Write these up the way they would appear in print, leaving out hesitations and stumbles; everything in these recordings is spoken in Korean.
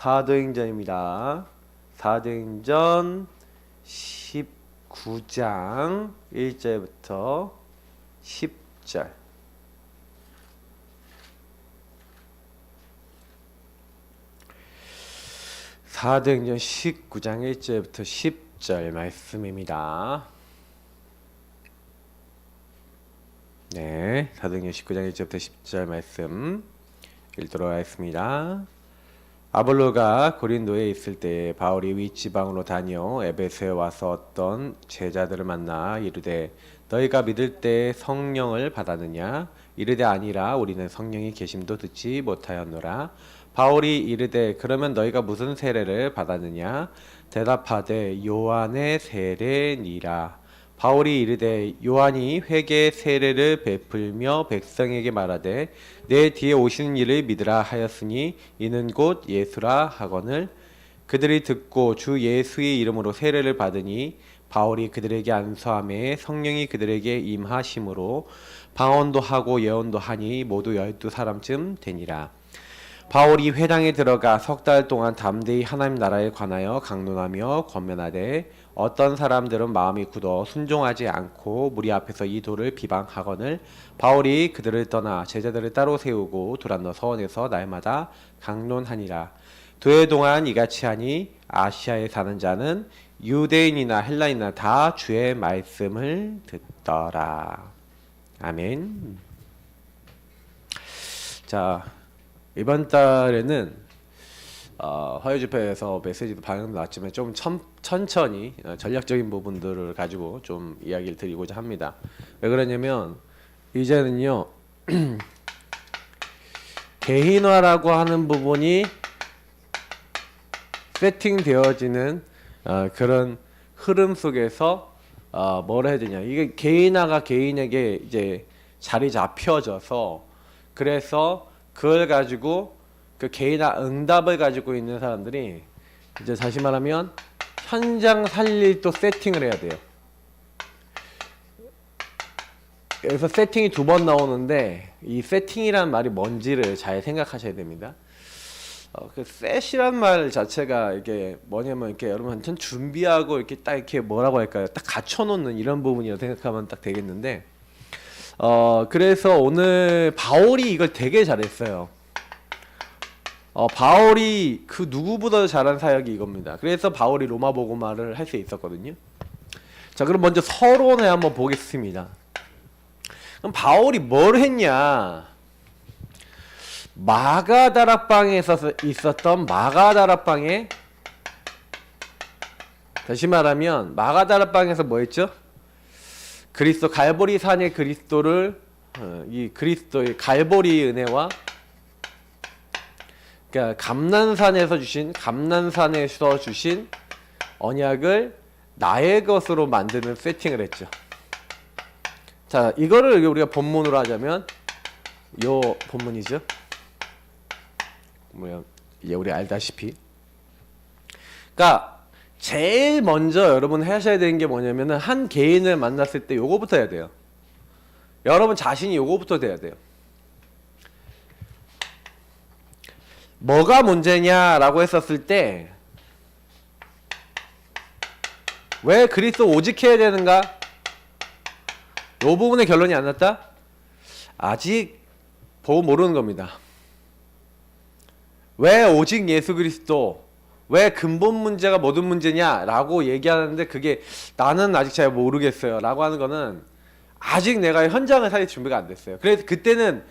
사도행전입니다. 사도행전 19장 1절부터 10절. 사도행전 19장 1절부터 10절 말씀입니다. 네, 사도행전 19장 1절부터 10절 말씀 읽도록 하겠습니다. 아볼로가 고린도에 있을 때 바울이 윗지방으로 다녀 에베소에 와서 어떤 제자들을 만나 이르되 너희가 믿을 때 성령을 받았느냐? 이르되 아니라 우리는 성령이 계심도 듣지 못하였노라. 바울이 이르되 그러면 너희가 무슨 세례를 받았느냐? 대답하되 요한의 세례니라. 바울이 이르되 요한이 회개의 세례를 베풀며 백성에게 말하되 내 뒤에 오시는 이를 믿으라 하였으니 이는 곧 예수라 하거늘. 그들이 듣고 주 예수의 이름으로 세례를 받으니 바울이 그들에게 안수하매 성령이 그들에게 임하심으로 방언도 하고 예언도 하니 모두 12사람쯤 되니라. 바울이 회당에 들어가 석 달 동안 담대히 하나님 나라에 관하여 강론하며 권면하되 어떤 사람들은 마음이 굳어 순종하지 않고 무리 앞에서 이 도를 비방하거늘. 바울이 그들을 떠나 제자들을 따로 세우고 두란노 서원에서 날마다 강론하니라. 도회 동안 이같이 하니 아시아에 사는 자는 유대인이나 헬라인이나 다 주의 말씀을 듣더라. 아멘. 자, 이번 달에는 화요집회에서 메시지도 방향도 나왔지만 좀 천천히 전략적인 부분들을 가지고 좀 이야기를 드리고자 합니다. 왜 그러냐면 이제는요 개인화라고 하는 부분이 세팅되어지는 그런 흐름 속에서 뭘 해야 되냐, 이게 개인화가 개인에게 이제 자리 잡혀져서, 그래서 그걸 가지고 그 개인화 응답을 가지고 있는 사람들이 이제 다시 말하면 현장 살릴 또 세팅을 해야 돼요. 여기서 세팅이 두 번 나오는데 이 세팅이란 말이 뭔지를 잘 생각하셔야 됩니다. 그 셋이란 말 자체가 이게 뭐냐면 이렇게 여러분 한참 준비하고 이렇게 딱 이렇게 뭐라고 할까요? 딱 갖춰놓는 이런 부분이라고 생각하면 딱 되겠는데, 그래서 오늘 바울이 이걸 되게 잘했어요. 바울이 그 누구보다 잘한 사역이 이겁니다. 그래서 바울이 로마 복음화를 할 수 있었거든요. 자, 그럼 먼저 서론에 한번 보겠습니다. 그럼 바울이 뭘 했냐? 마가다락방에 있었던 마가다락방에, 다시 말하면 마가다락방에서 뭐 했죠? 그리스도 갈보리 산의 그리스도를, 이 그리스도의 갈보리 은혜와, 그러니까 감난산에서 주신 언약을 나의 것으로 만드는 세팅을 했죠. 자, 이거를 우리가 본문으로 하자면 요 본문이죠. 뭐야, 이제 우리 알다시피. 그러니까 제일 먼저 여러분 하셔야 되는 게 뭐냐면은 한 개인을 만났을 때 요거부터 해야 돼요. 여러분 자신이 요거부터 돼야 돼요. 뭐가 문제냐라고 했었을 때 왜 그리스도 오직 해야 되는가? 요 부분의 결론이 안 났다? 아직 보고 모르는 겁니다. 왜 오직 예수 그리스도, 왜 근본 문제가 모든 문제냐라고 얘기하는데 그게 나는 아직 잘 모르겠어요 라고 하는 거는 아직 내가 현장을 살릴 준비가 안 됐어요. 그래서 그때는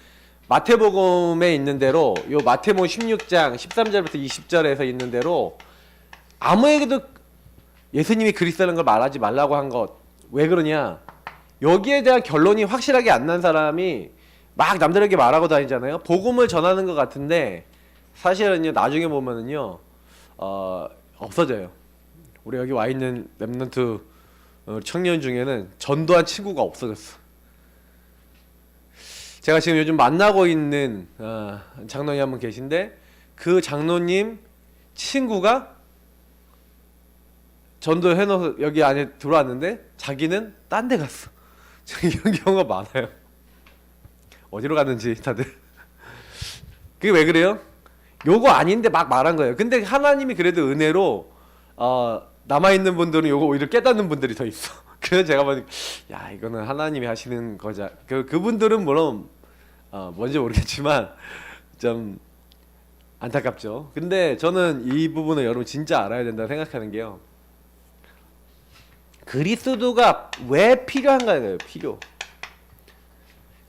마태복음에 있는 대로, 요 마태복음 16장 13절부터 20절에서 있는 대로 아무에게도 예수님이 그리스도라는 걸 말하지 말라고 한 것, 왜 그러냐? 여기에 대한 결론이 확실하게 안 난 사람이 막 남들에게 말하고 다니잖아요. 복음을 전하는 것 같은데 사실은요, 나중에 보면은요, 없어져요. 우리 여기 와 있는 랩런트 청년 중에는 전도한 친구가 없어졌어. 제가 지금 요즘 만나고 있는 장로님 한 분 계신데, 그 장로님 친구가 전도 해놓고 여기 안에 들어왔는데 자기는 딴 데 갔어. 이런 경우가 많아요. 어디로 갔는지 다들. 그게 왜 그래요? 요거 아닌데 막 말한 거예요. 근데 하나님이 그래도 은혜로 남아있는 분들은 요거 오히려 깨닫는 분들이 더 있어. 그래서 제가 보니까 야 이거는 하나님이 하시는 거자. 그분들은 물론 뭔지 모르겠지만 좀 안타깝죠. 근데 저는 이 부분을 여러분 진짜 알아야 된다고 생각하는 게요. 그리스도가 왜 필요한가요? 필요.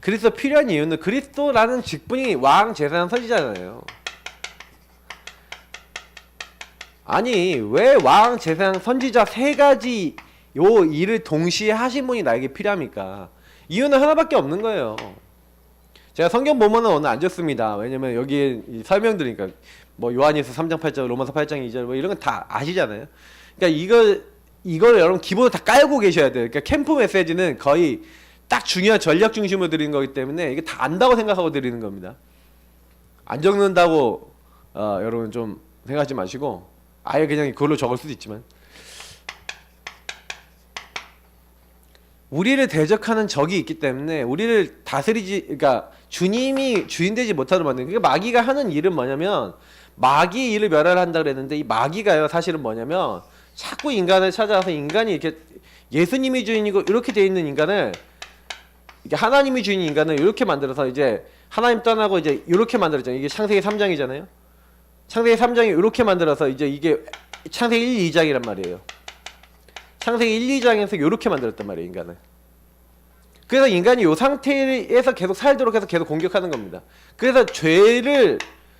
그리스도 필요한 이유는 그리스도라는 직분이 왕, 제사장, 선지자잖아요. 아니 왜 왕, 제사장, 선지자 세 가지 요 일을 동시에 하신 분이 나에게 필요합니까? 이유는 하나밖에 없는 거예요. 제가 성경 보면은 오늘 안 줬습니다. 왜냐면 여기에 설명드리니까 뭐 요한일서 3장 8절, 로마서 8장 2절 뭐 이런 건 다 아시잖아요. 그러니까 이걸 여러분 기본으로 다 깔고 계셔야 돼요. 그러니까 캠프 메시지는 거의 딱 중요한 전략 중심으로 드리는 거기 때문에 이게 다 안다고 생각하고 드리는 겁니다. 안 적는다고 여러분 좀 생각하지 마시고 아예 그냥 그걸로 적을 수도 있지만 우리를 대적하는 적이 있기 때문에 우리를 다스리지, 그러니까 주님이 주인 되지 못하도록 만드는. 그러니까 마귀가 하는 일은 뭐냐면 마귀의 일을 멸하려 한다 그랬는데 이 마귀가요 사실은 뭐냐면 자꾸 인간을 찾아와서 인간이 이렇게 예수님이 주인이고 이렇게 돼 있는 인간을 이게 하나님이 주인인 인간을 이렇게 만들어서 이제 하나님 떠나고 이제 이렇게 만들었잖아요. 이게 창세기 3장이잖아요. 창세기 3장이 이렇게 만들어서 이제 이게 창세기 1, 2장이란 말이에요. 창세기 1, 2장에서 이렇게 만들었단 말이에요, 인간을. 그래서 인간이 이 상태에서 계속 살도록 해서 계속 공격하는 겁니다. 그래서 죄를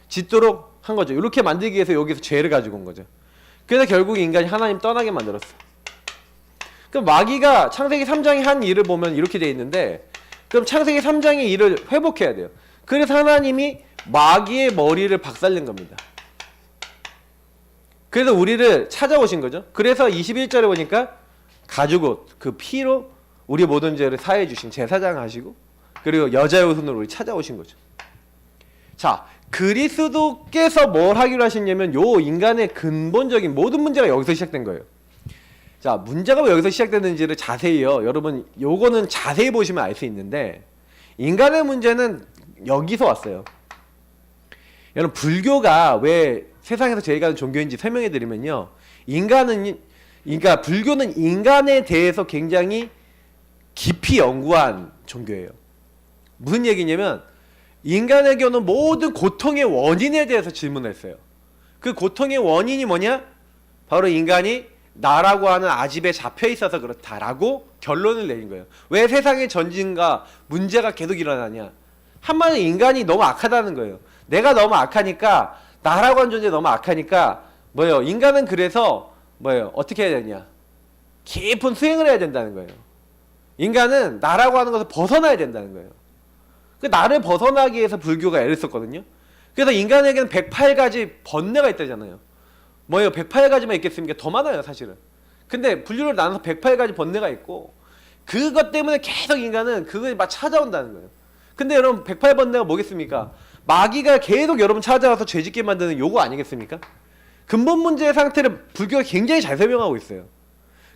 짓도록 한 거죠. 이렇게 만들기 위해서 여기서 죄를 가지고 온 거죠. 그래서 결국 인간이 하나님 떠나게 만들었어. 그럼 마귀가 창세기 3장에 한 일을 보면 이렇게 돼 있는데 그럼 창세기 3장의 일을 회복해야 돼요. 그래서 하나님이 마귀의 머리를 박살낸 겁니다. 그래서 우리를 찾아오신 거죠. 그래서 21절에 보니까 가죽옷 그 피로 우리 모든 죄를 사해 주신 제사장 하시고 그리고 여자의 손으로 우리 찾아오신 거죠. 자, 그리스도께서 뭘 하기로 하셨냐면 요 인간의 근본적인 모든 문제가 여기서 시작된 거예요. 자, 문제가 왜 여기서 시작됐는지를 자세히요. 여러분 요거는 자세히 보시면 알 수 있는데 인간의 문제는 여기서 왔어요. 여러분 불교가 왜 세상에서 제일 가는 종교인지 설명해 드리면요. 그러니까 불교는 인간에 대해서 굉장히 깊이 연구한 종교예요. 무슨 얘기냐면 인간에게는 모든 고통의 원인에 대해서 질문했어요. 그 고통의 원인이 뭐냐? 바로 인간이 나라고 하는 아집에 잡혀 있어서 그렇다라고 결론을 내린 거예요. 왜 세상의 전쟁과 문제가 계속 일어나냐? 한마디로 인간이 너무 악하다는 거예요. 내가 너무 악하니까 나라고 하는 존재 너무 악하니까 뭐예요? 인간은 그래서 뭐예요? 어떻게 해야 되냐? 깊은 수행을 해야 된다는 거예요. 인간은 나라고 하는 것을 벗어나야 된다는 거예요. 그 나를 벗어나기 위해서 불교가 애를 썼거든요. 그래서 인간에게는 108가지 번뇌가 있다잖아요. 뭐예요? 108가지만 있겠습니까? 더 많아요, 사실은. 근데 분류를 나눠서 108가지 번뇌가 있고 그것 때문에 계속 인간은 그걸 막 찾아온다는 거예요. 근데 여러분 108번뇌가 뭐겠습니까? 마귀가 계속 여러분 찾아와서 죄짓게 만드는 요거 아니겠습니까? 근본 문제의 상태를 불교가 굉장히 잘 설명하고 있어요.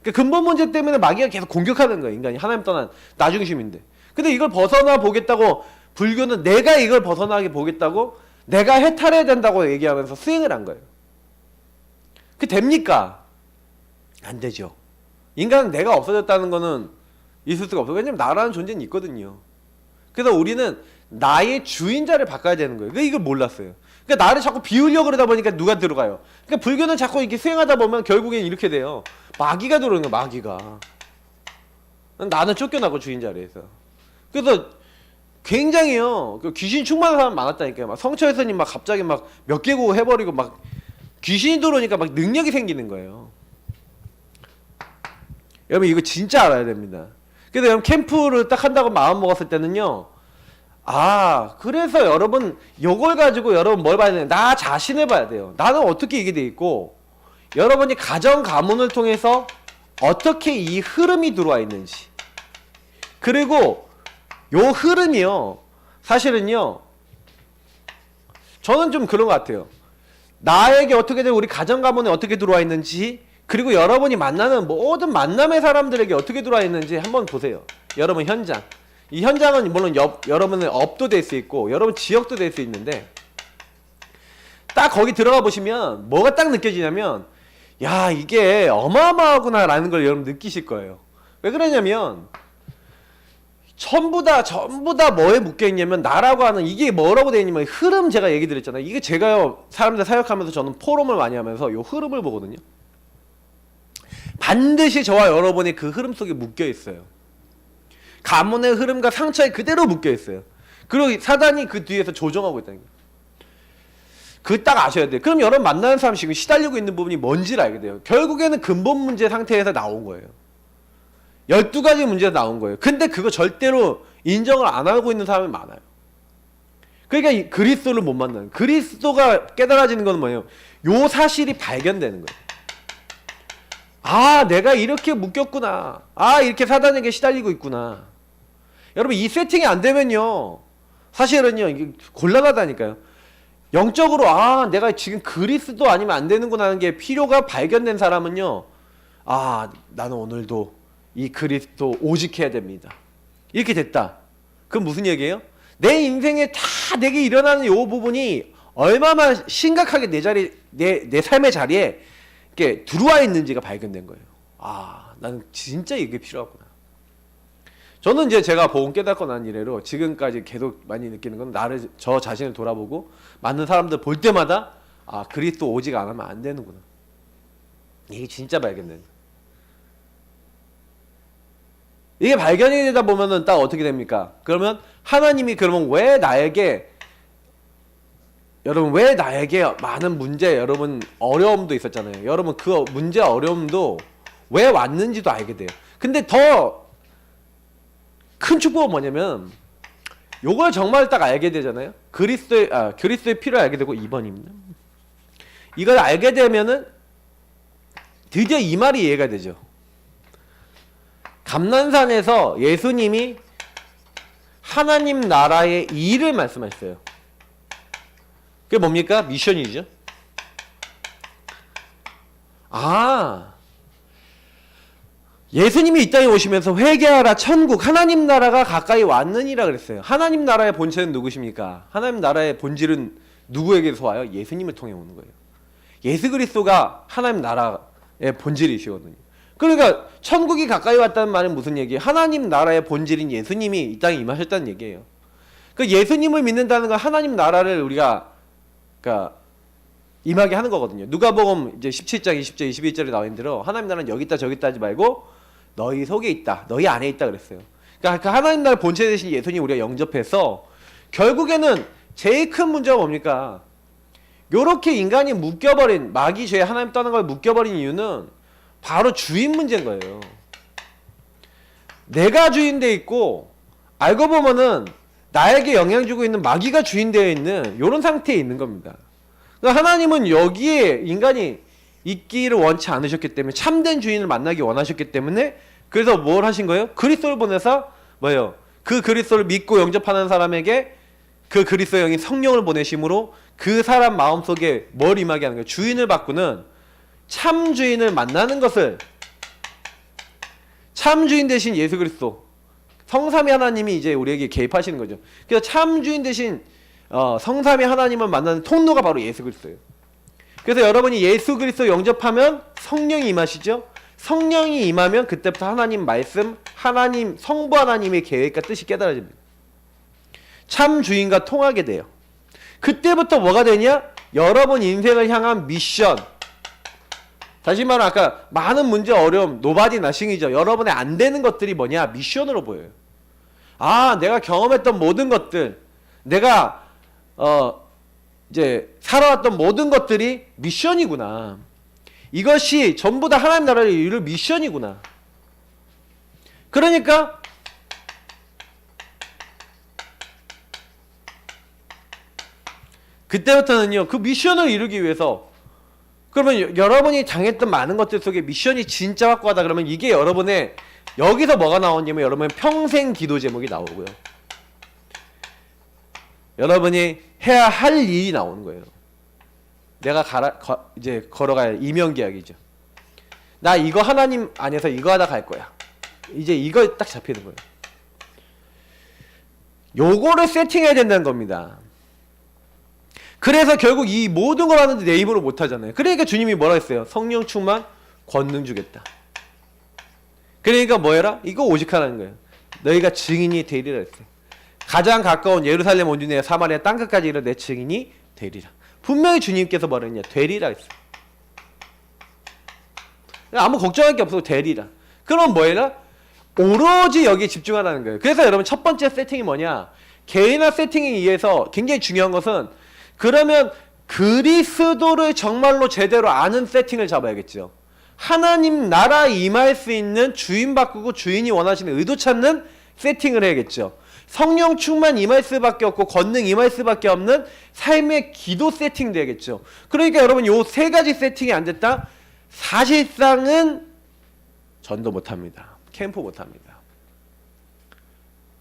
그러니까 근본 문제 때문에 마귀가 계속 공격하는 거예요. 인간이 하나님 떠난 나중심인데. 근데 이걸 벗어나 보겠다고 불교는 내가 이걸 벗어나게 보겠다고 내가 해탈해야 된다고 얘기하면서 수행을 한 거예요. 그 됩니까? 안 되죠. 인간은 내가 없어졌다는 거는 있을 수가 없어요. 왜냐면 나라는 존재는 있거든요. 그래서 우리는 나의 주인자를 바꿔야 되는 거예요. 그러니까 이걸 몰랐어요. 그러니까 나를 자꾸 비우려고 그러다 보니까 누가 들어가요? 그러니까 불교는 자꾸 이렇게 수행하다 보면 결국엔 이렇게 돼요. 마귀가 들어오는 거야, 마귀가. 나는 쫓겨나고 주인 자리에서. 그래서 굉장히요, 귀신 충만한 사람 많았다니까요. 막 성처에서님 막 갑자기 막 몇 개고 해버리고 막 귀신이 들어오니까 막 능력이 생기는 거예요. 여러분 이거 진짜 알아야 됩니다. 그래서 여러분 캠프를 딱 한다고 마음 먹었을 때는요. 아, 그래서 여러분 요걸 가지고 여러분 뭘 봐야 되냐? 나 자신을 봐야 돼요. 나는 어떻게 이게 돼 있고 여러분이 가정 가문을 통해서 어떻게 이 흐름이 들어와 있는지 그리고 요 흐름이요 사실은요 저는 좀 그런 것 같아요. 나에게 어떻게 된 우리 가정 가문에 어떻게 들어와 있는지 그리고 여러분이 만나는 모든 만남의 사람들에게 어떻게 들어와 있는지 한번 보세요. 여러분 현장 이 현장은 물론 여러분의 업도 될 수 있고 여러분 지역도 될 수 있는데 딱 거기 들어가 보시면 뭐가 딱 느껴지냐면 야 이게 어마어마하구나 라는 걸 여러분 느끼실 거예요. 왜 그러냐면 전부 다 뭐에 묶여있냐면 나라고 하는 이게 뭐라고 되어 있냐면 흐름 제가 얘기 드렸잖아요. 이게 제가요 사람들 사역하면서 저는 포럼을 많이 하면서 요 흐름을 보거든요. 반드시 저와 여러분이 그 흐름 속에 묶여있어요. 가문의 흐름과 상처에 그대로 묶여있어요. 그리고 사단이 그 뒤에서 조정하고 있다는 거예요. 그 딱 아셔야 돼요. 그럼 여러분 만나는 사람 지금 시달리고 있는 부분이 뭔지를 알게 돼요. 결국에는 근본 문제 상태에서 나온 거예요. 12가지 문제가 나온 거예요. 근데 그거 절대로 인정을 안 하고 있는 사람이 많아요. 그러니까 이 그리스도를 못 만나는, 그리스도가 깨달아지는 건 뭐예요? 요 사실이 발견되는 거예요. 아 내가 이렇게 묶였구나. 아 이렇게 사단에게 시달리고 있구나. 여러분 이 세팅이 안 되면요 사실은요 이게 곤란하다니까요. 영적으로 아 내가 지금 그리스도 아니면 안 되는구나 하는 게 필요가 발견된 사람은요 아 나는 오늘도 이 그리스도 오직해야 됩니다. 이렇게 됐다. 그럼 무슨 얘기예요? 내 인생에 다 내게 일어나는 요 부분이 얼마나 심각하게 내 삶의 자리에 이렇게 들어와 있는지가 발견된 거예요. 아 나는 진짜 이게 필요하구나. 저는 이제 제가 복음 깨닫고 난 이래로 지금까지 계속 많이 느끼는 건 저 자신을 돌아보고 많은 사람들 볼 때마다 아 그리스도 오직 안 하면 안 되는구나. 이게 진짜 발견된. 이게 발견이 되다 보면은 딱 어떻게 됩니까? 그러면 하나님이 그러면 왜 나에게 많은 문제, 여러분 어려움도 있었잖아요. 여러분 그 문제 어려움도 왜 왔는지도 알게 돼요. 근데 더 큰 축복은 뭐냐면 요걸 정말 딱 알게 되잖아요. 그리스도의 피를 알게 되고 2번입니다. 이걸 알게 되면은 드디어 이 말이 이해가 되죠. 감난산에서 예수님이 하나님 나라의 일을 말씀하셨어요. 그게 뭡니까? 미션이죠. 예수님이 이 땅에 오시면서 회개하라 천국 하나님 나라가 가까이 왔느니라 그랬어요. 하나님 나라의 본체는 누구십니까? 하나님 나라의 본질은 누구에게서 와요? 예수님을 통해 오는 거예요. 예수 그리스도가 하나님 나라의 본질이시거든요. 그러니까 천국이 가까이 왔다는 말은 무슨 얘기예요? 하나님 나라의 본질인 예수님이 이 땅에 임하셨다는 얘기예요. 그 예수님을 믿는다는 건 하나님 나라를 우리가 그러니까 임하게 하는 거거든요. 누가복음 이제 17장 20절 21절에 나와 있는 대로 하나님 나라는 여기 있다 저기 있다 하지 말고 너희 속에 있다. 너희 안에 있다 그랬어요. 그러니까 그 하나님 나라 본체 되신 예수님 우리가 영접해서 결국에는 제일 큰 문제가 뭡니까? 요렇게 인간이 묶여버린 마귀 죄 하나님 떠난 걸 묶여버린 이유는 바로 주인 문제인 거예요. 내가 주인돼 있고 알고 보면은 나에게 영향 주고 있는 마귀가 주인되어 있는 요런 상태에 있는 겁니다. 그러니까 하나님은 여기에 인간이 있기를 원치 않으셨기 때문에 참된 주인을 만나기 원하셨기 때문에 그래서 뭘 하신 거예요? 그리스도를 보내서 뭐예요? 그 그리스도를 믿고 영접하는 사람에게 그 그리스도 영이 성령을 보내심으로 그 사람 마음속에 뭘 임하게 하는 거예요? 주인을 바꾸는 참 주인을 만나는 것을 참 주인 대신 예수 그리스도 성삼위 하나님이 이제 우리에게 개입하시는 거죠. 그래서 참 주인 대신 성삼위 하나님을 만나는 통로가 바로 예수 그리스도예요. 그래서 여러분이 예수 그리스도 영접하면 성령이 임하시죠. 성령이 임하면 그때부터 하나님 말씀, 하나님 성부 하나님의 계획과 뜻이 깨달아집니다. 참 주인과 통하게 돼요. 그때부터 뭐가 되냐? 여러분 인생을 향한 미션. 다시 말하면 아까 많은 문제 어려움, 노바디 나싱이죠. 여러분의 안 되는 것들이 뭐냐? 미션으로 보여요. 아, 내가 경험했던 모든 것들, 내가 이제 살아왔던 모든 것들이 미션이구나. 이것이 전부 다 하나님 나라를 이룰 미션이구나. 그러니까 그때부터는요 그 미션을 이루기 위해서 그러면 여러분이 당했던 많은 것들 속에 미션이 진짜 확고하다 그러면 이게 여러분의 여기서 뭐가 나오냐면 여러분의 평생 기도 제목이 나오고요. 여러분이 해야 할 일이 나오는 거예요. 내가 이제 걸어갈 이명계약이죠. 나 이거 하나님 안에서 이거 하다 갈 거야. 이제 이거 딱 잡히는 거예요. 요거를 세팅해야 된다는 겁니다. 그래서 결국 이 모든 걸 하는데 내 힘으로 못 하잖아요. 그러니까 주님이 뭐라 했어요? 성령 충만 권능 주겠다. 그러니까 뭐 해라? 이거 오직 하라는 거예요. 너희가 증인이 되리라 했어요. 가장 가까운 예루살렘 온주내 사마리아 땅끝까지 이르러 내 증인이 되리라. 분명히 주님께서 뭐라 했냐? 되리라 했어요. 아무 걱정할 게 없어도 되리라. 그럼 뭐 해라? 오로지 여기에 집중하라는 거예요. 그래서 여러분 첫 번째 세팅이 뭐냐? 개인화 세팅에 의해서 굉장히 중요한 것은 그러면 그리스도를 정말로 제대로 아는 세팅을 잡아야겠죠. 하나님 나라에 임할 수 있는 주인 바꾸고 주인이 원하시는 의도 찾는 세팅을 해야겠죠. 성령 충만 임할 수밖에 없고 권능 임할 수밖에 없는 삶의 기도 세팅 되겠죠. 그러니까 여러분 요 세 가지 세팅이 안 됐다? 사실상은 전도 못합니다. 캠프 못합니다.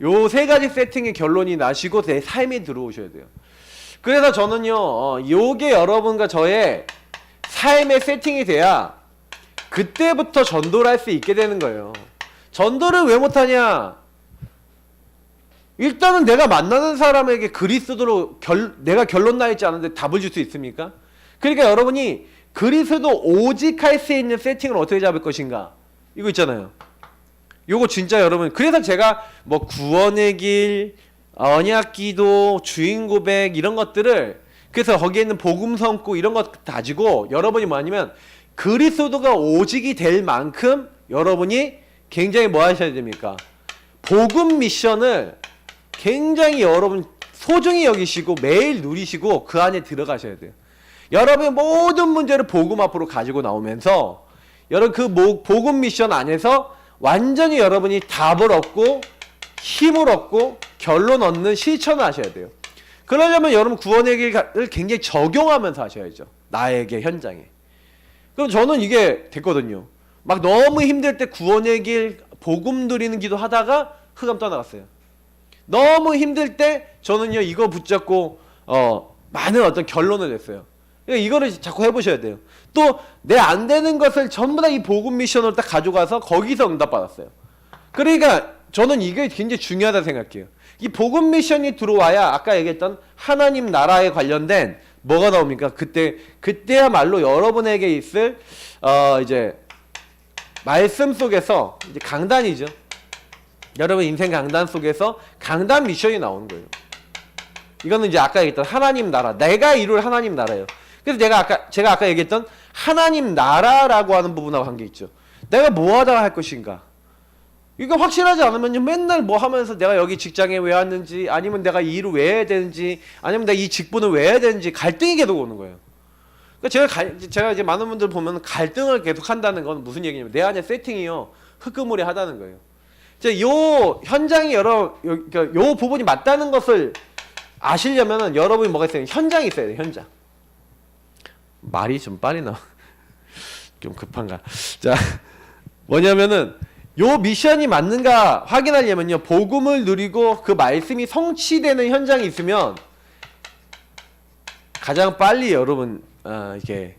요 세 가지 세팅의 결론이 나시고 내 삶에 들어오셔야 돼요. 그래서 저는요 요게 여러분과 저의 삶의 세팅이 돼야 그때부터 전도를 할 수 있게 되는 거예요. 전도를 왜 못하냐? 일단은 내가 만나는 사람에게 그리스도로 내가 결론 나 있지 않은데 답을 줄 수 있습니까? 그러니까 여러분이 그리스도 오직 할 수 있는 세팅을 어떻게 잡을 것인가? 이거 있잖아요. 요거 진짜 여러분, 그래서 제가 뭐 구원의 길, 언약 기도, 주인 고백 이런 것들을, 그래서 거기에 있는 복음 성구 이런 것 가지고 여러분이 뭐 아니면 그리스도가 오직이 될 만큼 여러분이 굉장히 뭐 하셔야 됩니까? 복음 미션을 굉장히 여러분 소중히 여기시고 매일 누리시고 그 안에 들어가셔야 돼요. 여러분의 모든 문제를 복음 앞으로 가지고 나오면서 여러분 그 복음 미션 안에서 완전히 여러분이 답을 얻고 힘을 얻고 결론 얻는 실천을 하셔야 돼요. 그러려면 여러분 구원의 길을 굉장히 적용하면서 하셔야죠. 나에게 현장에. 그럼 저는 이게 됐거든요. 막 너무 힘들 때 구원의 길 복음 드리는 기도 하다가 흑암 떠나갔어요. 너무 힘들 때 저는요 이거 붙잡고 많은 어떤 결론을 냈어요. 이거를 자꾸 해보셔야 돼요. 또 내 안 되는 것을 전부 다 이 복음 미션으로 딱 가져가서 거기서 응답 받았어요. 그러니까 저는 이게 굉장히 중요하다 생각해요. 이 복음 미션이 들어와야 아까 얘기했던 하나님 나라에 관련된 뭐가 나옵니까? 그때야말로 여러분에게 있을 이제 말씀 속에서 이제 강단이죠. 여러분 인생 강단 속에서 강단 미션이 나오는 거예요. 이거는 이제 아까 얘기했던 하나님 나라, 내가 이룰 하나님 나라예요. 그래서 제가 아까 얘기했던 하나님 나라라고 하는 부분하고 관계 있죠. 내가 뭐 하다가 할 것인가? 이거 확실하지 않으면 맨날 뭐 하면서 내가 여기 직장에 왜 왔는지, 아니면 내가 이 일을 왜 해야 되는지, 아니면 내가 이 직분을 왜 해야 되는지 갈등이 계속 오는 거예요. 그러니까 제가 이제 많은 분들 보면 갈등을 계속 한다는 건 무슨 얘기냐면 내 안에 세팅이요 흐끄무리하다는 거예요. 이제 요 현장이 요 부분이 맞다는 것을 아시려면은 여러분이 뭐가 있어요? 현장이 있어야 돼요. 현장. 말이 좀 빨리 나와. 좀 급한가? 자, 뭐냐면은 요 미션이 맞는가 확인하려면요 복음을 누리고 그 말씀이 성취되는 현장이 있으면 가장 빨리 여러분 이게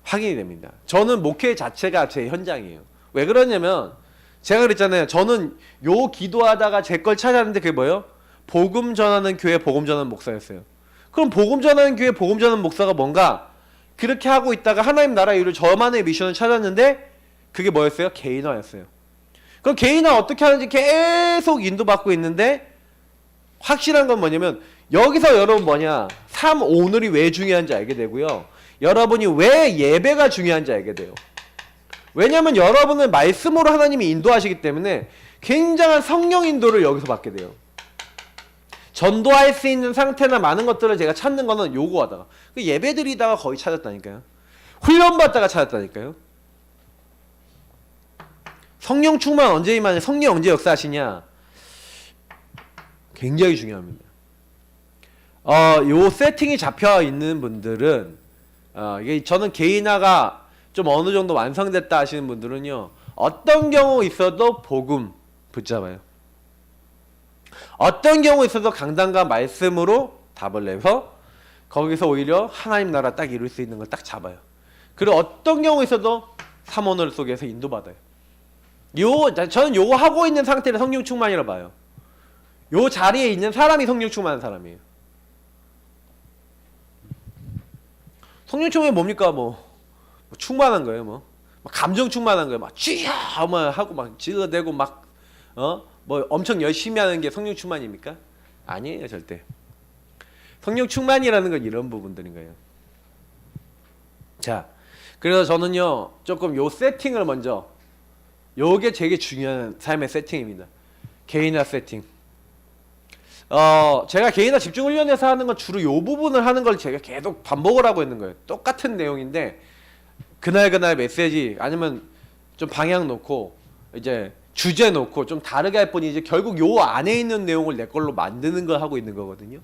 확인이 됩니다. 저는 목회 자체가 제 현장이에요. 왜 그러냐면 제가 그랬잖아요. 저는 요 기도하다가 제 걸 찾았는데 그게 뭐예요? 복음 전하는 교회 복음 전하는 목사였어요. 그럼 복음 전하는 교회 복음 전하는 목사가 뭔가 그렇게 하고 있다가 하나님 나라 이룰 저만의 미션을 찾았는데 그게 뭐였어요? 개인화였어요. 그럼 개인화 어떻게 하는지 계속 인도받고 있는데 확실한 건 뭐냐면 여기서 여러분 뭐냐 오늘이 왜 중요한지 알게 되고요. 여러분이 왜 예배가 중요한지 알게 돼요. 왜냐하면 여러분은 말씀으로 하나님이 인도하시기 때문에 굉장한 성령 인도를 여기서 받게 돼요. 전도할 수 있는 상태나 많은 것들을 제가 찾는 거는 요거 하다가 예배 드리다가 거의 찾았다니까요. 훈련받다가 찾았다니까요. 성령 충만 언제 임하냐, 성령 언제 역사하시냐 굉장히 중요합니다. 요 세팅이 잡혀 있는 분들은 이게 저는 개인화가 좀 어느 정도 완성됐다 하시는 분들은요 어떤 경우 있어도 복음 붙잡아요. 어떤 경우 있어도 강단과 말씀으로 답을 내서 거기서 오히려 하나님 나라 딱 이룰 수 있는 걸 딱 잡아요. 그리고 어떤 경우 있어도 삼원을 속에서 인도받아요. 저는 요거 하고 있는 상태를 성령 충만이라고 봐요. 요 자리에 있는 사람이 성령 충만한 사람이에요. 성령 충만이 뭡니까? 뭐 충만한 거예요. 뭐 감정 충만한 거예요. 막 쥐야 막 하고 막 지어대고 막 뭐 엄청 열심히 하는 게 성령 충만입니까? 아니에요, 절대. 성령 충만이라는 건 이런 부분들인 거예요. 자, 그래서 저는요 조금 요 세팅을 먼저, 요게 되게 중요한 삶의 세팅입니다. 개인화 세팅. 제가 개인화 집중훈련에서 하는 건 주로 요 부분을 하는 걸 제가 계속 반복을 하고 있는 거예요. 똑같은 내용인데 그날 메시지 아니면 좀 방향 놓고 이제 주제 놓고 좀 다르게 할 뿐이지 결국 요 안에 있는 내용을 내 걸로 만드는 걸 하고 있는 거거든요.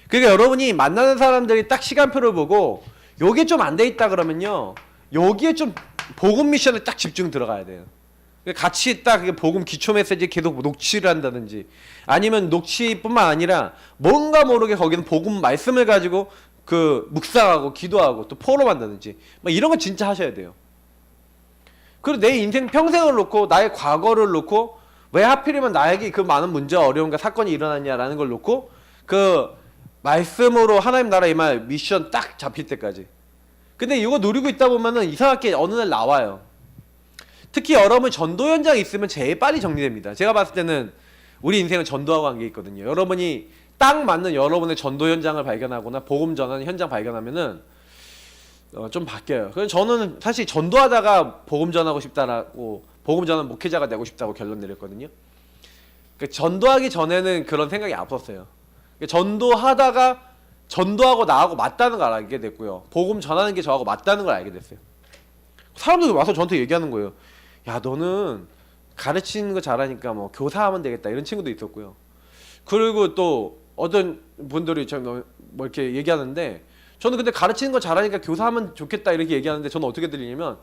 그러니까 여러분이 만나는 사람들이 딱 시간표를 보고 요게 좀 안 돼 있다 그러면요, 여기에 좀 복음 미션에 딱 집중 들어가야 돼요. 같이 딱 복음 기초 메시지 계속 녹취를 한다든지, 아니면 녹취뿐만 아니라 뭔가 모르게 거기는 복음 말씀을 가지고 그 묵상하고 기도하고 또 포럼한다든지 막 이런 거 진짜 하셔야 돼요. 그리고 내 인생 평생을 놓고 나의 과거를 놓고 왜 하필이면 나에게 그 많은 문제와 어려움과 사건이 일어났냐라는 걸 놓고 그 말씀으로 하나님 나라 임할 미션 딱 잡힐 때까지. 근데 이거 누리고 있다 보면은 이상하게 어느 날 나와요. 특히 여러분 전도 현장에 있으면 제일 빨리 정리됩니다. 제가 봤을 때는 우리 인생은 전도하고 관계 있거든요. 여러분이 딱 맞는 여러분의 전도 현장을 발견하거나 복음 전하는 현장 발견하면은 좀 바뀌어요. 그래서 저는 사실 전도하다가 복음 전하고 싶다라고, 복음 전하는 목회자가 되고 싶다고 결론 내렸거든요. 그러니까 전도하기 전에는 그런 생각이 없었어요. 그러니까 전도하다가 전도하고 나하고 맞다는 걸 알게 됐고요. 복음 전하는 게 저하고 맞다는 걸 알게 됐어요. 사람들이 와서 저한테 얘기하는 거예요. 야, 너는 가르치는 거 잘하니까 뭐 교사하면 되겠다, 이런 친구도 있었고요. 그리고 또 어떤 분들이 뭐 이렇게 얘기하는데, 저는 근데 가르치는 거 잘하니까 교사하면 좋겠다 이렇게 얘기하는데, 저는 어떻게 들리냐면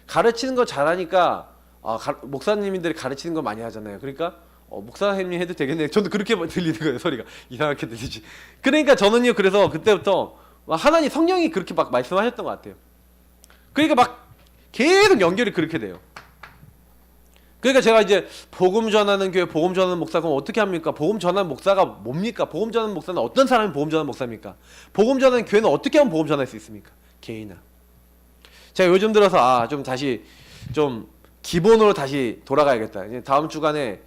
가르치는 거 잘하니까 목사님들이 가르치는 거 많이 하잖아요. 그러니까 목사님이 해도 되겠네. 저는 그렇게 들리는 거예요. 소리가 이상하게 들리지. 그러니까 저는요, 그래서 그때부터 하나님 성령이 그렇게 막 말씀하셨던 것 같아요. 그러니까 막 계속 연결이 그렇게 돼요. 그러니까 제가 이제 복음 전하는 교회, 복음 전하는 목사, 그럼 어떻게 합니까? 복음 전하는 목사가 뭡니까? 복음 전하는 목사는 어떤 사람이 복음 전하는 목사입니까? 복음 전하는 교회는 어떻게 하면 복음 전할 수 있습니까? 개인화. 제가 요즘 들어서 좀 다시 좀 기본으로 다시 돌아가야겠다. 이제 다음 주간에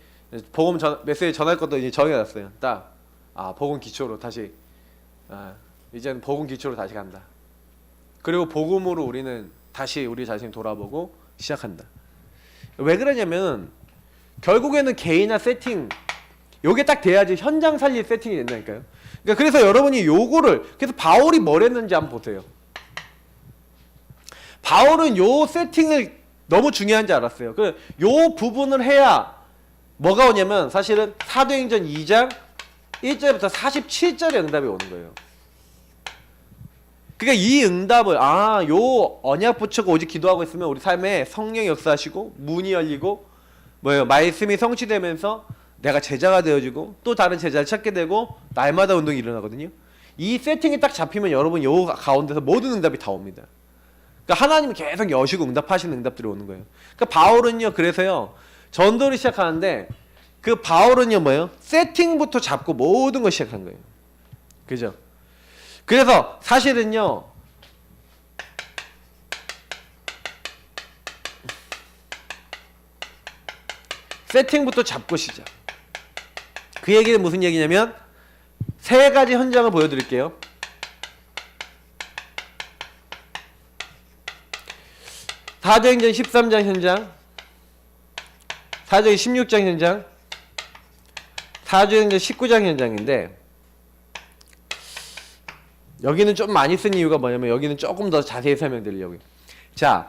복음 메시지 전할 것도 이제 정해놨어요. 딱 복음 기초로 다시, 이제는 복음 기초로 다시 간다. 그리고 복음으로 우리는 다시 우리 자신 돌아보고 시작한다. 왜 그러냐면 결국에는 개인화 세팅, 요게 딱 돼야지 현장 살릴 세팅이 된다니까요. 그러니까 그래서 여러분이 요거를, 그래서 바울이 뭘 했는지 한번 보세요. 바울은 요 세팅을 너무 중요한지 알았어요. 요 부분을 해야 뭐가 오냐면 사실은 사도행전 2장 1절부터 47절의 응답이 오는 거예요. 그러니까 이 응답을, 요 언약 붙이고 오직 기도하고 있으면 우리 삶에 성령이 역사하시고 문이 열리고 말씀이 성취되면서 내가 제자가 되어지고 또 다른 제자를 찾게 되고 날마다 운동이 일어나거든요. 이 세팅이 딱 잡히면 여러분 요 가운데서 모든 응답이 다 옵니다. 그러니까 하나님이 계속 여시고 응답하시는 응답들이 오는 거예요. 그러니까 바울은요, 그래서요 전도를 시작하는데 그 바울은요 뭐예요? 세팅부터 잡고 모든 걸 시작한 거예요. 그죠? 그래서 사실은요, 세팅부터 잡고 시작. 그 얘기는 무슨 얘기냐면 세 가지 현장을 보여드릴게요. 사도행전 13장 현장, 사도행전 16장 현장, 사도행전 19장 현장인데, 여기는 좀 많이 쓴 이유가 뭐냐면 여기는 조금 더 자세히 설명드리려고요. 자,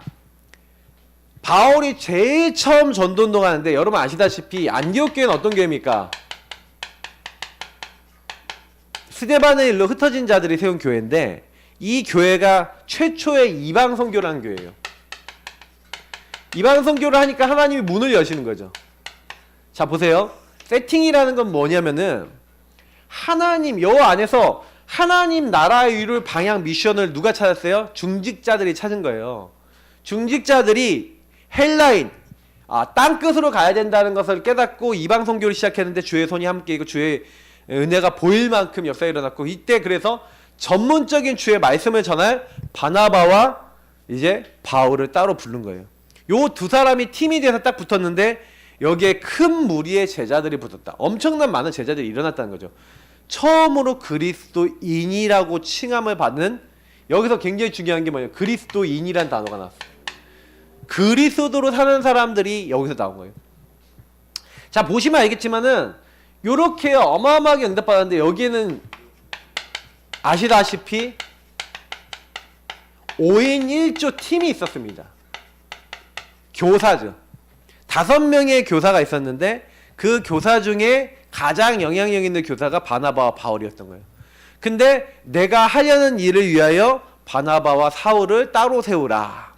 바울이 제일 처음 전도운동 하는데, 여러분 아시다시피 안디옥 교회는 어떤 교회입니까? 스데반의 일로 흩어진 자들이 세운 교회인데, 이 교회가 최초의 이방 선교라는 교회예요. 이방 선교를 하니까 하나님이 문을 여시는 거죠. 자, 보세요. 세팅이라는 건 뭐냐면은 하나님 요 안에서 하나님 나라의 이룰 방향 미션을 누가 찾았어요? 중직자들이 찾은 거예요. 중직자들이 헬라인, 땅끝으로 가야 된다는 것을 깨닫고 이방 선교를 시작했는데 주의 손이 함께 있고 주의 은혜가 보일 만큼 역사가 일어났고, 이때 그래서 전문적인 주의 말씀을 전할 바나바와 이제 바울을 따로 부른 거예요. 요 두 사람이 팀이 돼서 딱 붙었는데 여기에 큰 무리의 제자들이 붙었다. 엄청난 많은 제자들이 일어났다는 거죠. 처음으로 그리스도인이라고 칭함을 받는, 여기서 굉장히 중요한 게 뭐냐면 그리스도인이란 단어가 나왔어요. 그리스도로 사는 사람들이 여기서 나온 거예요. 자, 보시면 알겠지만은 요렇게 어마어마하게 응답받았는데 여기에는 아시다시피 5인 1조 팀이 있었습니다. 교사죠. 5명의 교사가 있었는데 그 교사 중에 가장 영향력 있는 교사가 바나바와 바울이었던 거예요. 근데 내가 하려는 일을 위하여 바나바와 사울을 따로 세우라.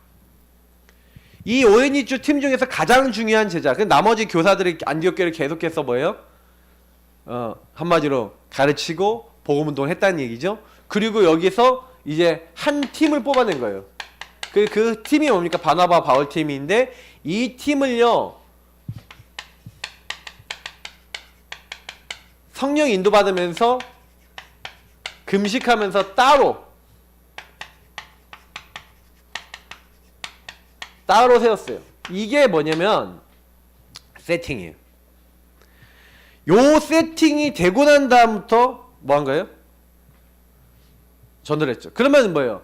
이 5인 1조 팀 중에서 가장 중요한 제자, 나머지 교사들이 안디옥 교회를 계속해서 뭐예요? 한마디로 가르치고 복음운동을 했다는 얘기죠. 그리고 여기서 이제 한 팀을 뽑아낸 거예요. 그 팀이 뭡니까? 바나바 바울 팀인데 이 팀을요 성령 인도받으면서 금식하면서 따로 세웠어요. 이게 뭐냐면 세팅이에요. 요 세팅이 되고 난 다음부터 뭐 한 거예요? 전도를 했죠. 그러면 뭐예요?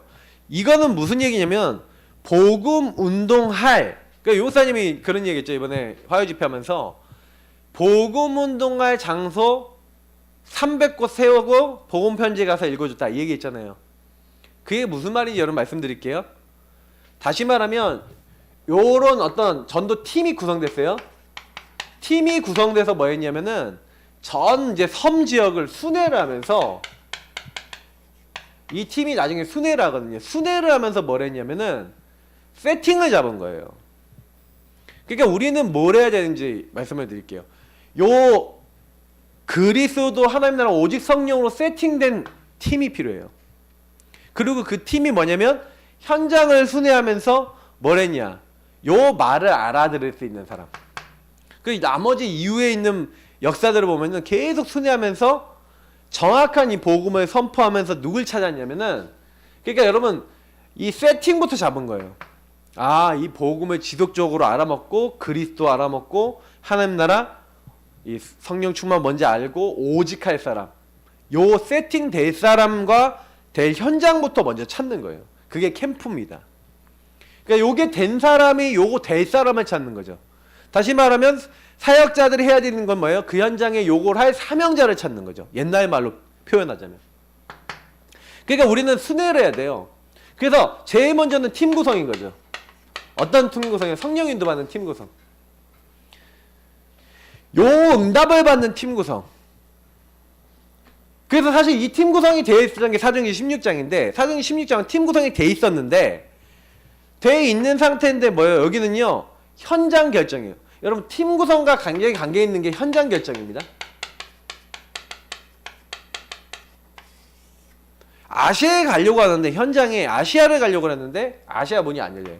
이거는 무슨 얘기냐면 복음 운동할, 그러니까 요사님이 그런 얘기 했죠. 이번에 화요 집회하면서 복음 운동할 장소 300곳 세우고 복음 편지 가서 읽어줬다 이 얘기 했잖아요. 그게 무슨 말인지 여러분 말씀드릴게요. 다시 말하면 요런 어떤 전도 팀이 구성됐어요. 팀이 구성돼서 뭐 했냐면은 전 이제 섬 지역을 순회를 하면서, 이 팀이 나중에 순회를 하거든요. 순회를 하면서 뭘 했냐면은 세팅을 잡은 거예요. 그러니까 우리는 뭘 해야 되는지 말씀을 드릴게요. 요 그리스도 하나님 나라 오직 성령으로 세팅된 팀이 필요해요. 그리고 그 팀이 뭐냐면 현장을 순회하면서 뭘 했냐, 요 말을 알아들을 수 있는 사람. 그 나머지 이후에 있는 역사들을 보면은 계속 순회하면서 정확한 이 복음을 선포하면서 누굴 찾았냐면은, 그러니까 여러분 이 세팅부터 잡은 거예요. 아, 이 복음을 지속적으로 알아먹고 그리스도 알아먹고 하나님 나라 이 성령 충만 뭔지 알고 오직 할 사람, 요 세팅 될 사람과 될 현장부터 먼저 찾는 거예요. 그게 캠프입니다. 그러니까 요게 된 사람이 요거 될 사람을 찾는 거죠. 다시 말하면 사역자들이 해야 되는 건 뭐예요? 그 현장에 요걸 할 사명자를 찾는 거죠. 옛날 말로 표현하자면. 그러니까 우리는 순회를 해야 돼요. 그래서 제일 먼저는 팀 구성인 거죠. 어떤 팀 구성이에요? 성령 인도받는 팀 구성. 요 응답을 받는 팀 구성. 그래서 사실 이 팀 구성이 되어 있었던 게 사도행전 16장인데, 사도행전 16장은 팀 구성이 되어 있었는데, 돼 있는 상태인데 뭐예요? 여기는요 현장 결정이에요. 여러분 팀 구성과 관계 있는 게 현장 결정입니다. 아시아에 가려고 하는데, 현장에 아시아를 가려고 했는데 아시아 문이 안 열려요.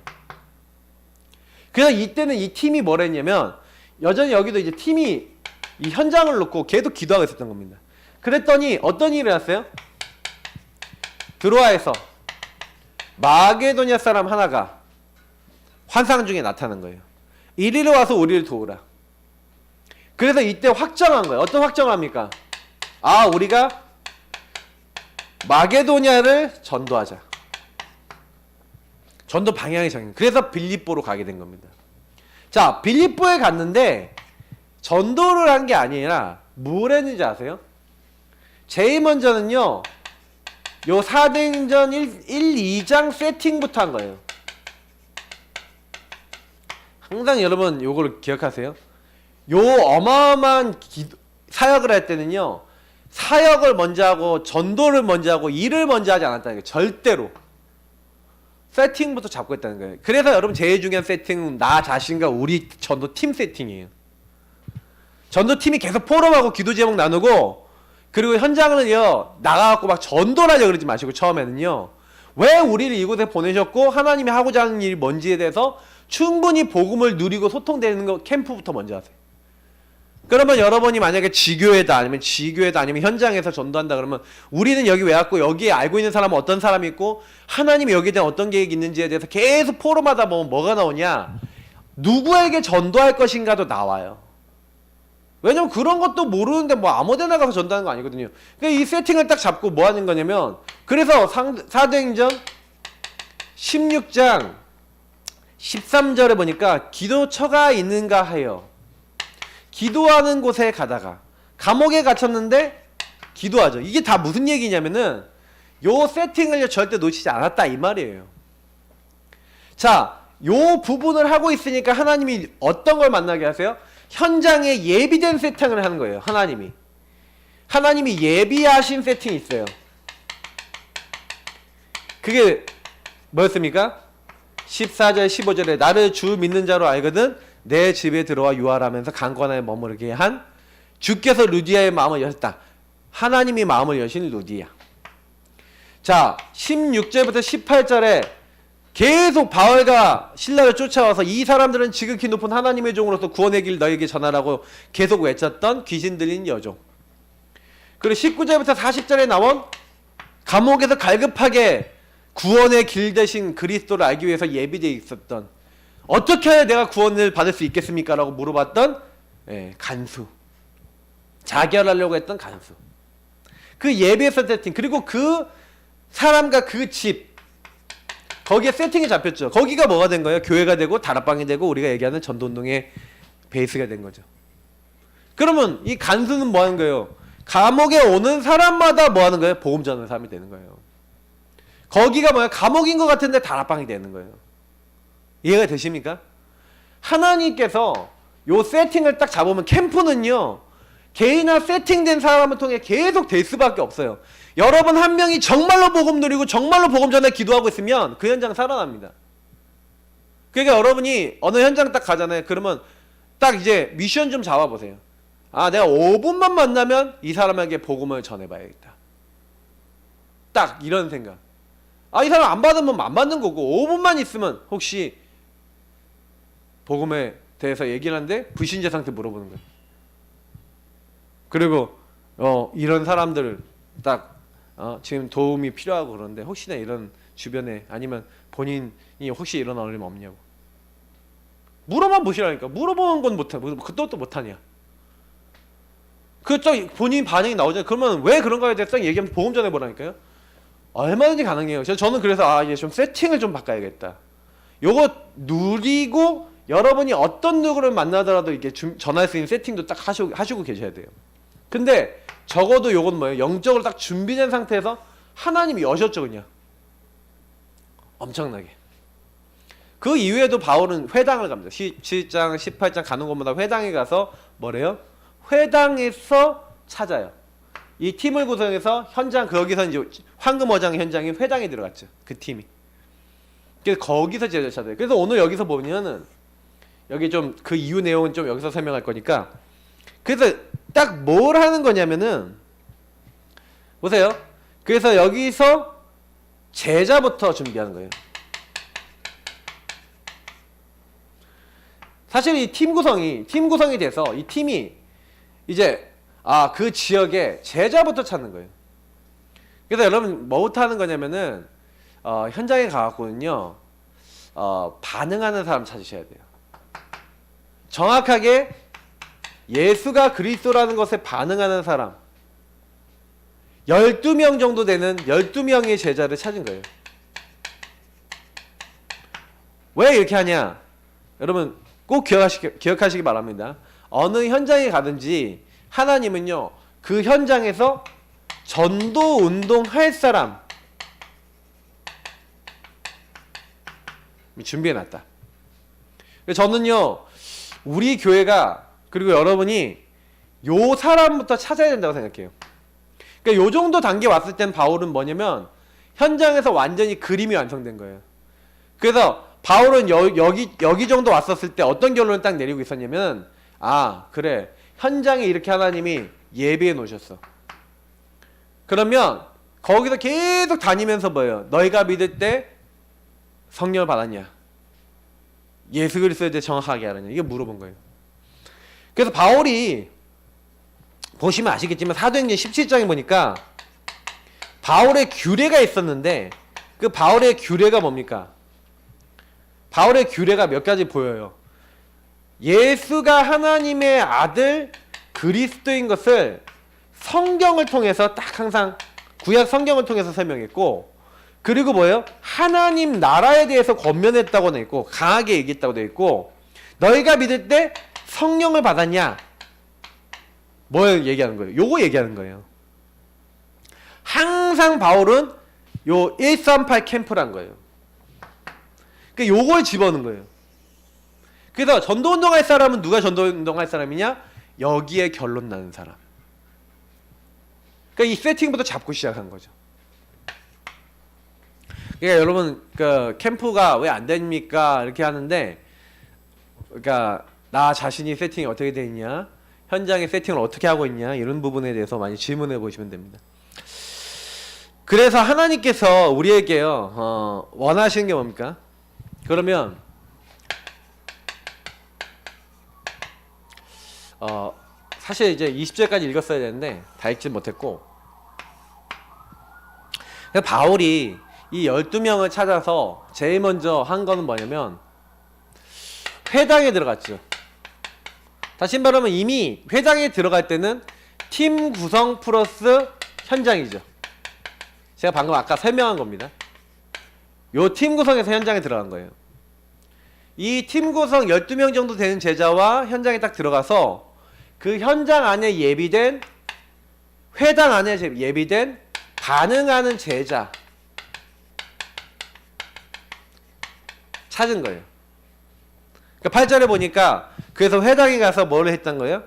그래서 이때는 이 팀이 뭘 했냐면, 여전히 여기도 이제 팀이 이 현장을 놓고 계속 기도하고 있었던 겁니다. 그랬더니 어떤 일이 일어났어요? 드로아에서 마게도냐 사람 하나가 환상 중에 나타난 거예요. 이리로 와서 우리를 도우라. 그래서 이때 확정한 거예요. 어떤 확정을 합니까? 아, 우리가 마게도냐를 전도하자. 전도 방향이 정해. 그래서 빌립보로 가게 된 겁니다. 자, 빌립보에 갔는데 전도를 한 게 아니라 뭘 했는지 아세요? 제일 먼저는요, 요 사도행전 1, 2장 세팅부터 한 거예요. 항상 여러분 요거를 기억하세요. 요 어마어마한 사역을 할 때는요, 사역을 먼저 하고 전도를 먼저 하고 일을 먼저 하지 않았다는 거예요. 절대로. 세팅부터 잡고 있다는 거예요. 그래서 여러분 제일 중요한 세팅은 나 자신과 우리 전도팀 세팅이에요. 전도팀이 계속 포럼하고 기도 제목 나누고, 그리고 현장은요 나가갖고 막 전도를 하려고 그러지 마시고, 처음에는요 왜 우리를 이곳에 보내셨고 하나님이 하고자 하는 일이 뭔지에 대해서 충분히 복음을 누리고 소통되는 거 캠프부터 먼저 하세요. 그러면 여러분이 만약에 지교회다 아니면 지교회다 아니면 현장에서 전도한다 그러면 우리는 여기 왜 왔고 여기에 알고 있는 사람은 어떤 사람이 있고 하나님이 여기에 대한 어떤 계획이 있는지에 대해서 계속 포럼하다 보면 뭐가 나오냐? 누구에게 전도할 것인가도 나와요. 왜냐면 그런 것도 모르는데 뭐 아무데나 가서 전도하는 거 아니거든요. 그러니까 이 세팅을 딱 잡고 뭐 하는 거냐면 그래서 사도행전 16장 13절에 보니까 기도처가 있는가 하여 기도하는 곳에 가다가 감옥에 갇혔는데 기도하죠. 이게 다 무슨 얘기냐면은 요 세팅을 절대 놓치지 않았다 이 말이에요. 자, 요 부분을 하고 있으니까 하나님이 어떤 걸 만나게 하세요? 현장에 예비된 세팅을 하는 거예요. 하나님이 예비하신 세팅이 있어요. 그게 뭐였습니까? 14절 15절에 나를 주 믿는 자로 알거든 내 집에 들어와 유하라면서 강권하에 머무르게 한 주께서 루디아의 마음을 여셨다. 하나님이 마음을 여신 루디아. 자, 16절부터 18절에 계속 바울과 실라를 쫓아와서 이 사람들은 지극히 높은 하나님의 종으로서 구원의 길 너에게 전하라고 계속 외쳤던 귀신 들린 여종. 그리고 19절부터 40절에 나온 감옥에서 갈급하게 구원의 길 대신 그리스도를 알기 위해서 예비되어 있었던 어떻게 해야 내가 구원을 받을 수 있겠습니까? 라고 물어봤던 간수. 자결하려고 했던 간수. 그 예비했던 세팅 그리고 그 사람과 그 집 거기에 세팅이 잡혔죠. 거기가 뭐가 된 거예요? 교회가 되고 다락방이 되고 우리가 얘기하는 전도운동의 베이스가 된 거죠. 그러면 이 간수는 뭐 하는 거예요? 감옥에 오는 사람마다 뭐 하는 거예요? 복음 전하는 사람이 되는 거예요. 거기가 뭐야? 감옥인 것 같은데 다락방이 되는 거예요. 이해가 되십니까? 하나님께서 요 세팅을 딱 잡으면 캠프는요 개인화 세팅된 사람을 통해 계속 될 수밖에 없어요. 여러분 한 명이 정말로 복음 누리고 정말로 복음 전에 기도하고 있으면 그 현장 살아납니다. 그러니까 여러분이 어느 현장 딱 가잖아요. 그러면 딱 이제 미션 좀 잡아보세요. 아, 내가 5분만 만나면 이 사람에게 복음을 전해봐야겠다. 딱 이런 생각. 아, 이 사람 안 받으면 안 받는 거고 5분만 있으면 혹시 복음에 대해서 얘기를 하는데 불신자 상태 물어보는 거예요. 그리고 이런 사람들을 딱 지금 도움이 필요하고 그러는데 혹시나 이런 주변에 아니면 본인이 혹시 이런 어려움 없냐고 물어만 보시라니까. 물어보는 건 못해. 그것도 못하냐. 그쪽 본인 반응이 나오잖아요. 그러면 왜 그런가에 대해서 얘기하면 복음 전해보라니까요. 얼마든지 가능해요. 저는 그래서 이제 좀 세팅을 좀 바꿔야겠다. 요거 누리고 여러분이 어떤 누구를 만나더라도 이렇게 전할 수 있는 세팅도 딱 하시고 계셔야 돼요. 근데 적어도 요건 뭐예요? 영적으로 딱 준비된 상태에서 하나님이 여셨죠 그냥. 엄청나게. 그 이후에도 바울은 회당을 갑니다. 17장 18장 가는 곳마다 회당에 가서 뭐래요? 회당에서 찾아요. 이 팀을 구성해서 현장 거기서 이제 황금어장 현장인 회당에 들어갔죠. 그 팀이. 그래서 거기서 제자를 찾아요. 그래서 오늘 여기서 보면은 여기 좀 그 이후 내용은 좀 여기서 설명할 거니까. 그래서 딱 뭘 하는 거냐면은 보세요. 그래서 여기서 제자부터 준비하는 거예요. 사실 이 팀 구성이 돼서 이 팀이 이제 그 지역에 제자부터 찾는 거예요. 그래서 여러분 뭐부터 하는 거냐면은 현장에 가갖고는요 반응하는 사람 찾으셔야 돼요. 정확하게 예수가 그리스도라는 것에 반응하는 사람 12명 정도 되는 12명의 제자를 찾은 거예요. 왜 이렇게 하냐? 여러분 꼭 기억하시기 바랍니다. 어느 현장에 가든지 하나님은요 그 현장에서 전도 운동할 사람 준비해놨다. 저는요 우리 교회가 그리고 여러분이 요 사람부터 찾아야 된다고 생각해요. 그러니까 요 정도 단계 왔을 땐 바울은 뭐냐면 현장에서 완전히 그림이 완성된 거예요. 그래서 바울은 여기 정도 왔었을 때 어떤 결론을 딱 내리고 있었냐면 그래 현장에 이렇게 하나님이 예비해 놓으셨어. 그러면 거기서 계속 다니면서 뭐예요? 너희가 믿을 때 성령을 받았냐? 예수 그리스도에 대해 정확하게 알았냐? 이게 물어본 거예요. 그래서 바울이 보시면 아시겠지만 사도행전 17장에 보니까 바울의 규례가 있었는데 그 바울의 규례가 뭡니까? 바울의 규례가 몇 가지 보여요. 예수가 하나님의 아들 그리스도인 것을 성경을 통해서 딱 항상 구약 성경을 통해서 설명했고, 그리고 뭐예요? 하나님 나라에 대해서 권면했다고 되어 있고 강하게 얘기했다고 되어 있고, 너희가 믿을 때 성령을 받았냐? 뭘 얘기하는 거예요? 요거 얘기하는 거예요. 항상 바울은 요 138 캠프란 거예요. 그러니까 요걸 집어넣은 거예요. 그래서 전도운동할 사람은 누가 전도운동할 사람이냐? 여기에 결론 나는 사람. 그러니까 이 세팅부터 잡고 시작한 거죠. 그러니까 여러분, 그 캠프가 왜 안 됩니까? 이렇게 하는데, 그러니까 나 자신이 세팅이 어떻게 돼 있냐, 현장의 세팅을 어떻게 하고 있냐, 이런 부분에 대해서 많이 질문해 보시면 됩니다. 그래서 하나님께서 우리에게요 원하시는 게 뭡니까? 그러면 사실 이제 20절까지 읽었어야 되는데 다 읽지 못했고, 바울이 이 12명을 찾아서 제일 먼저 한 거는 뭐냐면 회당에 들어갔죠. 다시 말하면 이미 회당에 들어갈 때는 팀 구성 플러스 현장이죠. 제가 방금 아까 설명한 겁니다. 요 팀 구성에서 현장에 들어간 거예요. 이 팀 구성 12명 정도 되는 제자와 현장에 딱 들어가서 그 현장 안에 예비된, 회당 안에 예비된 반응하는 제자 찾은 거예요. 그러니까 8절에 보니까 그래서 회당에 가서 뭘 했던 거예요?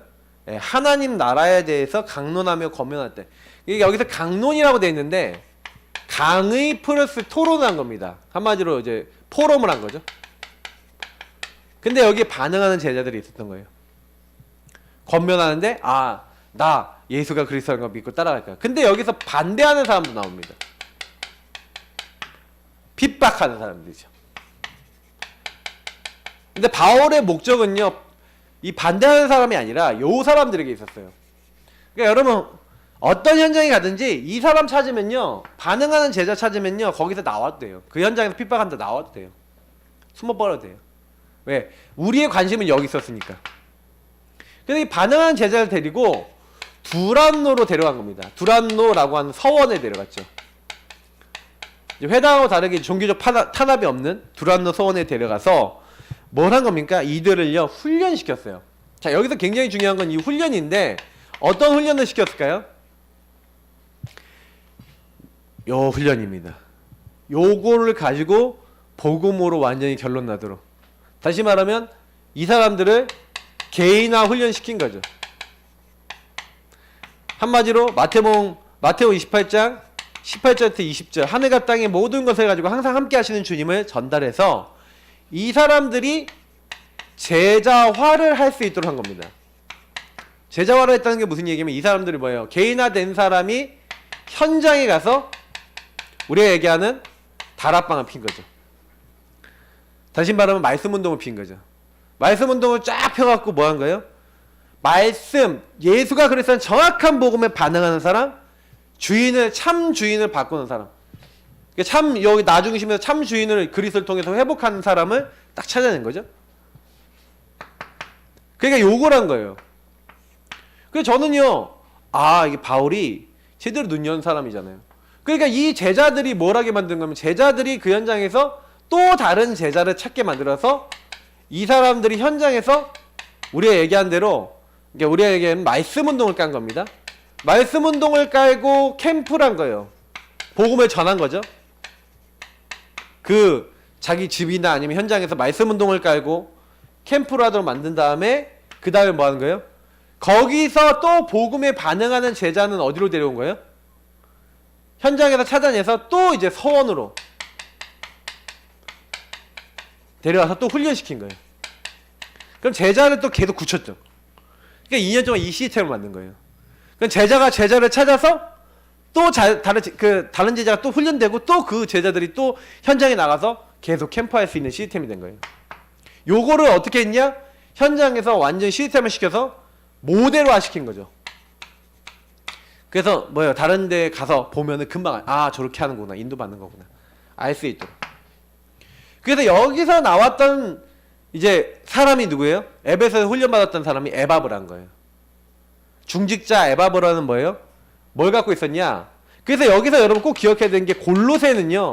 하나님 나라에 대해서 강론하며 권면할 때. 이게 여기서 강론이라고 되어 있는데 강의 플러스 토론을 한 겁니다. 한마디로 이제 포럼을 한 거죠. 근데 여기에 반응하는 제자들이 있었던 거예요. 권면하는데 나 예수가 그리스도인 거 믿고 따라갈 거야. 근데 여기서 반대하는 사람도 나옵니다. 핍박하는 사람들이죠. 근데 바울의 목적은요, 이 반대하는 사람이 아니라 요 사람들에게 있었어요. 그러니까 여러분, 어떤 현장에 가든지 이 사람 찾으면요, 반응하는 제자 찾으면요, 거기서 나와도 돼요. 그 현장에서 핍박한다 나와도 돼요. 숨어버려도 돼요. 왜? 우리의 관심은 여기 있었으니까. 그래서 이 반응하는 제자를 데리고 두란노로 데려간 겁니다. 두란노라고 하는 서원에 데려갔죠. 회당하고 다르게 종교적 탄압이 없는 두란노 서원에 데려가서 뭘 한 겁니까? 이들을요 훈련시켰어요. 자, 여기서 굉장히 중요한 건 이 훈련인데 어떤 훈련을 시켰을까요? 요 훈련입니다. 요거를 가지고 복음으로 완전히 결론 나도록, 다시 말하면 이 사람들을 개인화 훈련시킨 거죠. 한마디로 마태복음 28장 18절부터 20절 하늘과 땅의 모든 것을 가지고 항상 함께 하시는 주님을 전달해서 이 사람들이 제자화를 할 수 있도록 한 겁니다. 제자화를 했다는 게 무슨 얘기냐면 이 사람들이 뭐예요? 개인화된 사람이 현장에 가서 우리가 얘기하는 다락방을 핀 거죠. 다시 말하면 말씀 운동을 핀 거죠. 말씀 운동을 쫙 펴갖고 뭐 한 거예요? 말씀, 예수가 그리스도는 정확한 복음에 반응하는 사람, 참 주인을 바꾸는 사람, 참 여기 나 중심에서 참 주인을 그리스도를 통해서 회복하는 사람을 딱 찾아낸 거죠. 그러니까 요걸 한 거예요. 그래서 저는요, 이게 바울이 제대로 눈 연 사람이잖아요. 그러니까 이 제자들이 뭘 하게 만든 거면 제자들이 그 현장에서 또 다른 제자를 찾게 만들어서 이 사람들이 현장에서 우리가 얘기한 대로, 그러니까 우리가 얘기하는 말씀 운동을 깐 겁니다. 말씀 운동을 깔고 캠프를 한 거예요. 복음을 전한 거죠. 그 자기 집이나 아니면 현장에서 말씀 운동을 깔고 캠프를 하도록 만든 다음에 그 다음에 뭐 하는 거예요? 거기서 또 복음에 반응하는 제자는 어디로 데려온 거예요? 현장에서 찾아내서 또 이제 서원으로 데려와서 또 훈련시킨 거예요. 그럼 제자를 또 계속 굳혔죠. 그러니까 2년 동안 이 시스템을 만든 거예요. 그럼 제자가 제자를 찾아서 또 다른 제자가 또 훈련되고 또 그 제자들이 또 현장에 나가서 계속 캠프할 수 있는 시스템이 된 거예요. 요거를 어떻게 했냐? 현장에서 완전 시스템을 시켜서 모델화 시킨 거죠. 그래서 뭐예요? 다른 데 가서 보면은 금방 저렇게 하는구나. 인도받는 거구나. 알 수 있도록. 그래서 여기서 나왔던 이제 사람이 누구예요? 에베소에 훈련받았던 사람이 에바브라는 거예요. 중직자 에바브라는 뭐예요? 뭘 갖고 있었냐? 그래서 여기서 여러분 꼭 기억해야 되는 게 골로새는요.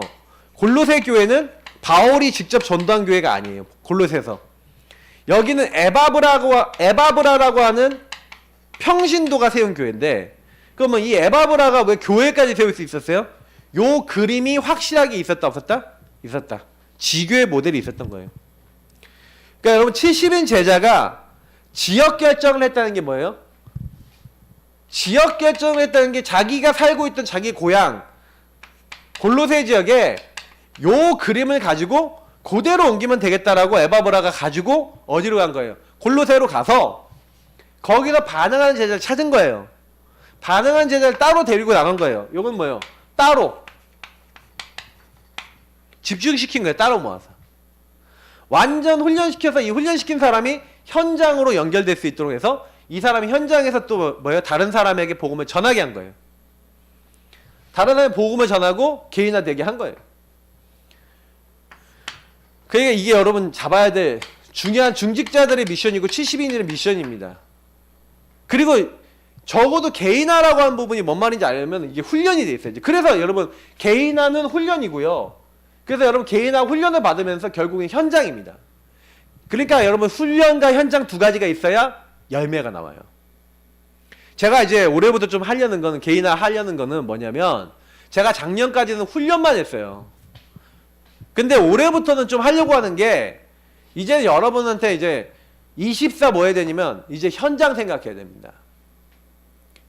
골로새 교회는 바울이 직접 전도한 교회가 아니에요. 골로새에서. 여기는 에바브라라고 하는 평신도가 세운 교회인데, 그러면 이 에바브라가 왜 교회까지 세울 수 있었어요? 요 그림이 확실하게 있었다 없었다? 있었다. 지교의 모델이 있었던 거예요. 그러니까 여러분 70인 제자가 지역 결정을 했다는 게 뭐예요? 지역 결정을 했다는 게 자기가 살고 있던 자기 고향 골로새 지역에 요 그림을 가지고 그대로 옮기면 되겠다라고 에바브라가 가지고 어디로 간 거예요? 골로새로 가서 거기서 반응하는 제자를 찾은 거예요. 반응한 제자를 따로 데리고 나간 거예요. 요건 뭐예요? 따로 집중시킨 거예요. 따로 모아서. 완전 훈련시켜서 이 훈련시킨 사람이 현장으로 연결될 수 있도록 해서 이 사람이 현장에서 또 뭐예요? 다른 사람에게 복음을 전하게 한 거예요. 다른 사람에게 복음을 전하고 개인화되게 한 거예요. 그러니까 이게 여러분 잡아야 될 중요한 중직자들의 미션이고 70인들의 미션입니다. 그리고 적어도 개인화라고 하는 부분이 뭔 말인지 알려면 이게 훈련이 돼 있어요. 그래서 여러분 개인화는 훈련이고요. 그래서 여러분 개인화 훈련을 받으면서 결국엔 현장입니다. 그러니까 여러분 훈련과 현장 두 가지가 있어야 열매가 나와요. 제가 이제 올해부터 좀 하려는 거는 개인화 하려는 거는 뭐냐면 제가 작년까지는 훈련만 했어요. 근데 올해부터는 좀 하려고 하는 게 이제는 여러분한테 이제 24 뭐 해야 되냐면 이제 현장 생각해야 됩니다.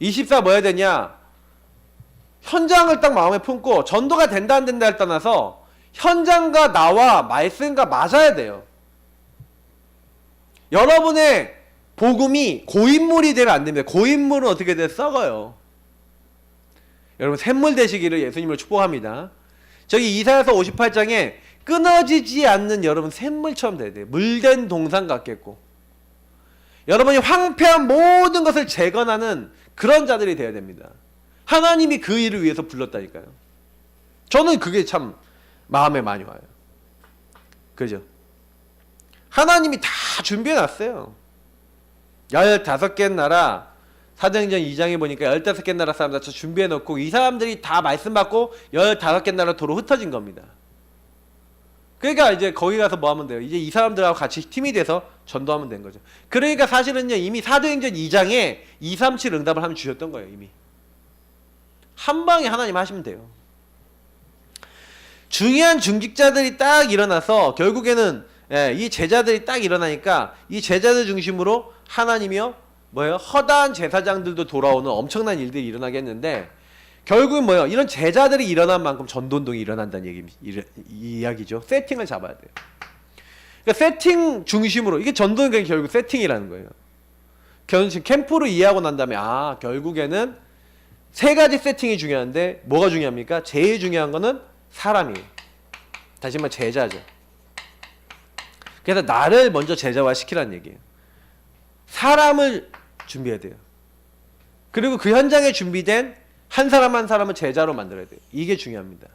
24 뭐 해야 되냐? 현장을 딱 마음에 품고 전도가 된다 안 된다를 떠나서 현장과 나와 말씀과 맞아야 돼요. 여러분의 복음이 고인물이 되면 안 됩니다. 고인물은 어떻게 돼? 썩어요. 여러분 샘물 되시기를 예수님을 축복합니다. 저기 이사야서 58장에 끊어지지 않는 여러분 샘물처럼 돼야 돼요. 물된 동상 같겠고 여러분이 황폐한 모든 것을 재건하는 그런 자들이 되어야 됩니다. 하나님이 그 일을 위해서 불렀다니까요. 저는 그게 참 마음에 많이 와요. 그죠? 하나님이 다 준비해놨어요. 15개 나라 사도행전 2장에 보니까 15개 나라 사람들 다 준비해놓고 이 사람들이 다 말씀 받고 15개 나라 도로 흩어진 겁니다. 그러니까 이제 거기 가서 뭐 하면 돼요? 이제 이 사람들하고 같이 팀이 돼서 전도하면 된 거죠. 그러니까 사실은요 이미 사도행전 2장에 237 응답을 하면 주셨던 거예요. 이미 한 방에 하나님 하시면 돼요. 중요한 중직자들이 딱 일어나서 결국에는 이 제자들이 딱 일어나니까 이 제자들 중심으로 하나님이요 뭐예요? 허다한 제사장들도 돌아오는 엄청난 일들이 일어나게 했는데 결국은 뭐예요? 이런 제자들이 일어난 만큼 전도운동이 일어난다는 이야기죠. 세팅을 잡아야 돼요. 그러니까 세팅 중심으로 이게 전도운동이 결국 세팅이라는 거예요. 결국 캠프로 이해하고 난 다음에 결국에는 세 가지 세팅이 중요한데 뭐가 중요합니까? 제일 중요한 거는 사람이에요. 다시 말해 제자죠. 그래서 나를 먼저 제자화 시키라는 얘기예요. 사람을 준비해야 돼요. 그리고 그 현장에 준비된 한 사람 한 사람을 제자로 만들어야 돼요. 이게 중요합니다.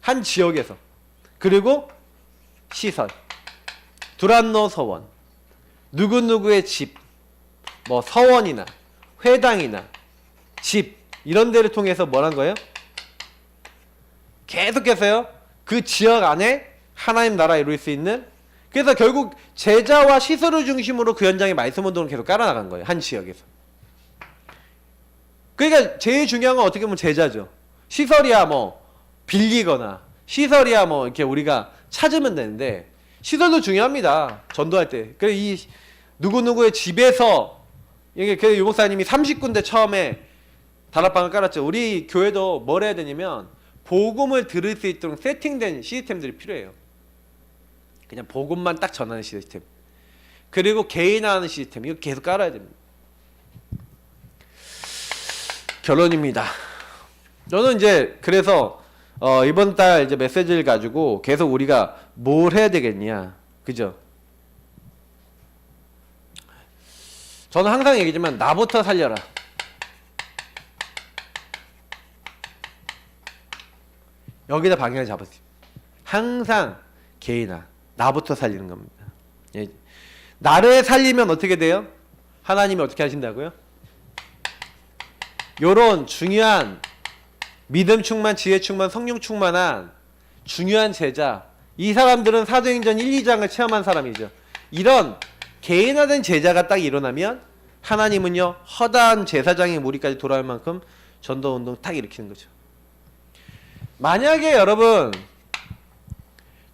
한 지역에서. 그리고 시설. 두란노 서원. 누구누구의 집. 뭐 서원이나 회당이나 집. 이런 데를 통해서 뭐란 거예요? 계속해서요. 그 지역 안에 하나님 나라 이룰 수 있는 그래서 결국 제자와 시설을 중심으로 그 현장에 말씀 운동을 계속 깔아나간 거예요. 한 지역에서. 그러니까 제일 중요한 건 어떻게 보면 제자죠. 시설이야 뭐 빌리거나 시설이야 뭐 이렇게 우리가 찾으면 되는데 시설도 중요합니다. 전도할 때. 그래서 이 누구누구의 집에서 이게 그 유목사님이 30군데 처음에 다락방을 깔았죠. 우리 교회도 뭘 해야 되냐면 복음을 들을 수 있도록 세팅된 시스템들이 필요해요. 그냥 복음만 딱 전하는 시스템. 그리고 개인화하는 시스템. 이거 계속 깔아야 됩니다. 결론입니다. 저는 이제 그래서 이번 달 이제 메시지를 가지고 계속 우리가 뭘 해야 되겠냐. 그죠? 저는 항상 얘기지만 나부터 살려라. 여기다 방향을 잡으세요. 항상 개인아 나부터 살리는 겁니다. 예. 나를 살리면 어떻게 돼요? 하나님이 어떻게 하신다고요? 요런 중요한 믿음 충만, 지혜 충만, 성령 충만한 중요한 제자, 이 사람들은 사도행전 1, 2장을 체험한 사람이죠. 이런 개인화된 제자가 딱 일어나면 하나님은요 허다한 제사장의 무리까지 돌아올 만큼 전도운동 딱 일으키는 거죠. 만약에 여러분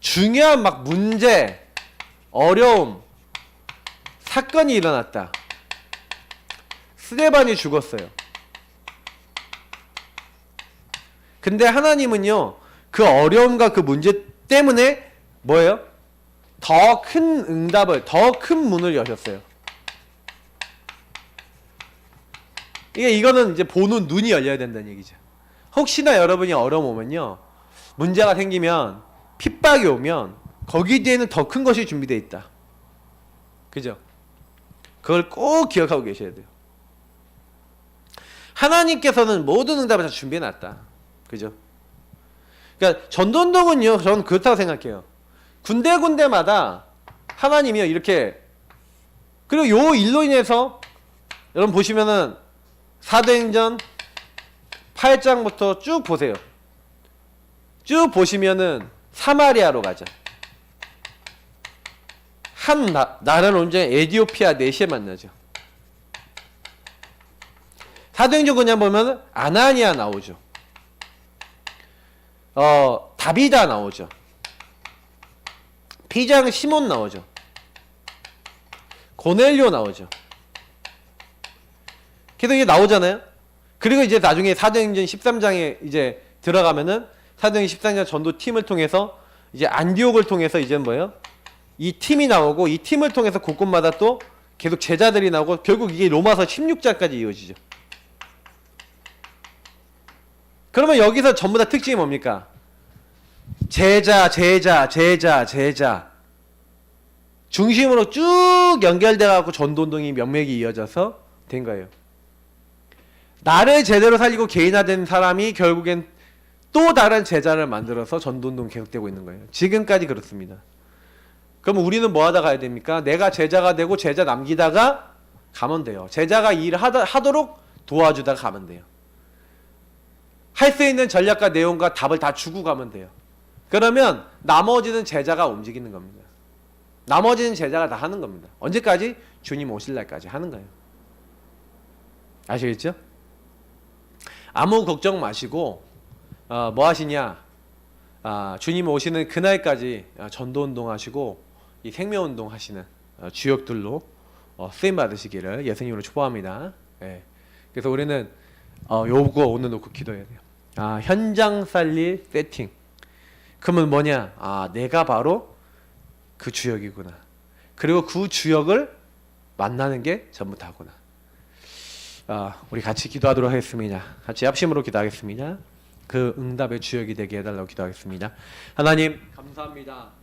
중요한 막 문제, 어려움, 사건이 일어났다. 스데반이 죽었어요. 근데 하나님은요 그 어려움과 그 문제 때문에 뭐예요? 더 큰 응답을, 더 큰 문을 여셨어요. 이거는 이제 보는 눈이 열려야 된다는 얘기죠. 혹시나 여러분이 어려움 오면요, 문제가 생기면, 핍박이 오면 거기에 뒤에는 더 큰 것이 준비되어 있다. 그죠? 그걸 꼭 기억하고 계셔야 돼요. 하나님께서는 모든 응답을 다 준비해 놨다. 그죠? 그러니까 전도운동은요, 저는 그렇다고 생각해요. 군데군데마다 하나님이요 이렇게, 그리고 요 일로 인해서 여러분 보시면은 사도행전 8장부터 쭉 보세요. 쭉 보시면은 사마리아로 가죠. 한 나라는 온전히 에디오피아 내시에 만나죠. 사도행전 그냥 보면 아나니아 나오죠. 다비다 나오죠. 피장 시몬 나오죠. 고넬료 나오죠. 계속 이게 나오잖아요. 그리고 이제 나중에 사도행전 13장에 이제 들어가면은 사도행전 13장 전도팀을 통해서 이제 안디옥을 통해서 이제 뭐예요? 이 팀이 나오고 이 팀을 통해서 곳곳마다 또 계속 제자들이 나오고 결국 이게 로마서 16장까지 이어지죠. 그러면 여기서 전부 다 특징이 뭡니까? 제자 중심으로 쭉 연결돼 갖고 전도운동이 명맥이 이어져서 된 거예요. 나를 제대로 살리고 개인화된 사람이 결국엔 또 다른 제자를 만들어서 전도운동이 계속되고 있는 거예요. 지금까지 그렇습니다. 그럼 우리는 뭐 하다 가야 됩니까? 내가 제자가 되고 제자 남기다가 가면 돼요. 제자가 일을 하도록 도와주다가 가면 돼요. 할 수 있는 전략과 내용과 답을 다 주고 가면 돼요. 그러면 나머지는 제자가 움직이는 겁니다. 나머지는 제자가 다 하는 겁니다. 언제까지? 주님 오실 날까지 하는 거예요. 아시겠죠? 아무 걱정 마시고 뭐 하시냐? 주님 오시는 그날까지 전도운동 하시고 이 생명운동 하시는 주역들로 쓰임 받으시기를 예수님으로 축복합니다. 예. 그래서 우리는 요거 오늘 놓고 기도해야 돼요. 현장 살릴 세팅. 그러면 뭐냐? 내가 바로 그 주역이구나. 그리고 그 주역을 만나는 게 전부 다구나. 우리 같이 기도하도록 하겠습니다. 같이 합심으로 기도하겠습니다. 그 응답의 주역이 되게 해달라고 기도하겠습니다. 하나님 감사합니다.